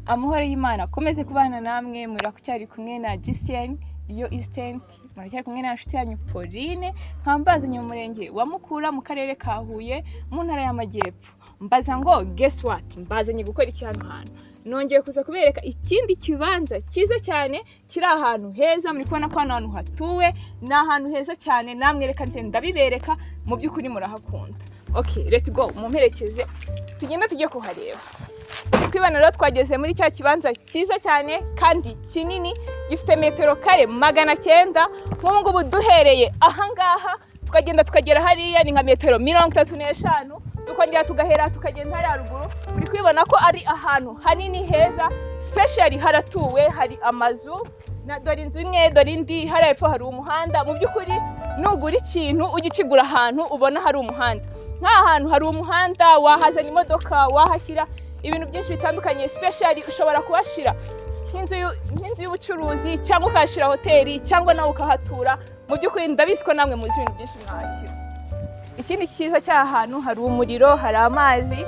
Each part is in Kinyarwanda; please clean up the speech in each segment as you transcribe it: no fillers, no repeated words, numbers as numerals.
Amahoro y'Imana komeze kubana namwe muracyari kumwe na GCN iyo Instant, muracyari kumwe na nshuti yanyu Pauline, nkambazanye mu murenge wa Mukura mu karere ka Huye mu ntara y'Amajyepfo. Mbaza ngo guess what, mbazanye gukora iki hano hantu. Nongeye kuza kubereka ikindi kibanza cyiza cyane kiri ahantu heza, muri kubona ko hano hantu hatuwe, ni ahantu heza cyane, namwe reka nse ndabibereka, mu by'ukuri murahakunda. Okay, let's go, mumperekeze tugenda tujye kuhareba. Kwibana rero twageze muri cya kibanza cyiza cyane kandi kinini gifite metero kare 900. Nk'ubu ngubu duhereye ahangaha tukagenda tukagera hariya ni nka metero 35, tukongera tugahera tukagenda hari haruguru. Muri kwibona ko ari ahantu hanini heza, specially haratuwe, hari amazu na dore inzu imwe, dore indi, hari hepfo hari umuhanda. Mu by'ukuri nugura ikintu ugikigura ahantu ubona hari umuhanda. Nk'ahantu hari umuhanda wahazana imodoka, wahashyira ibintu byinshi bitandukanye, specially ushobora kubashira nk'inzu y'ubucuruzi cyangwa ukashira hoteli cyangwa nawe ukahatura. Mu by'ukuri ndabisiko namwe muzi ibintu byinshi mwahashyira. Ikindi cyiza cy'ahantu hari umuriro, hari amazi,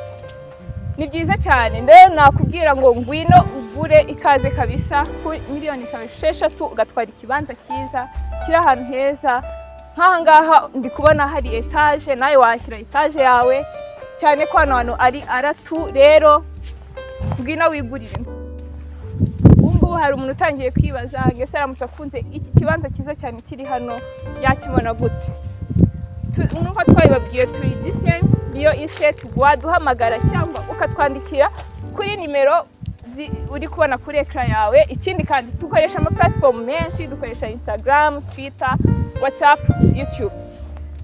ni byiza cyane. Ndero nakubwira ngo ngwino ugure ikaze kabisa ku miliyoni 6 ugatwara ikibanza cyiza kiri ahantu heza. Nk'ahangaha ndi kubona hari etage, nawe washyira etage yawe, cyane ko hano ari aratu. Rero ngwino wigurire. Ubungubu hari umuntu utangiye kwibaza ngese aramutse akunze iki kibanza cyiza cyane kiri hano yakibona gute. Nuko twabibabwiye turi GCN iyo Instant, waduhamagara cyangwa ukatwandikira kuri nimero uri kubona kuri ekran yawe. Ikindi kandi dukoresha ama platform menshi, dukoresha Instagram, Twitter, WhatsApp, YouTube.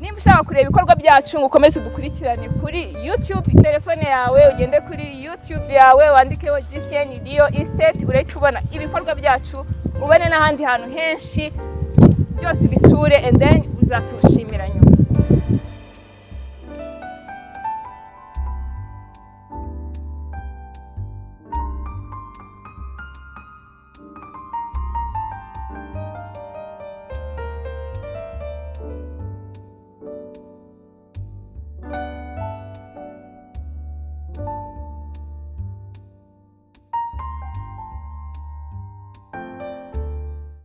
Nimba ushaka kureba ibikorwa byacu ngo ukomeze udukurikirane kuri YouTube, telefone yawe ugende kuri YouTube yawe wandikeho GCN iyo Instant, ureke ubona ibikorwa byacu, ubone n'ahandi hantu henshi byose bisure, and then uzatushimira nyuma.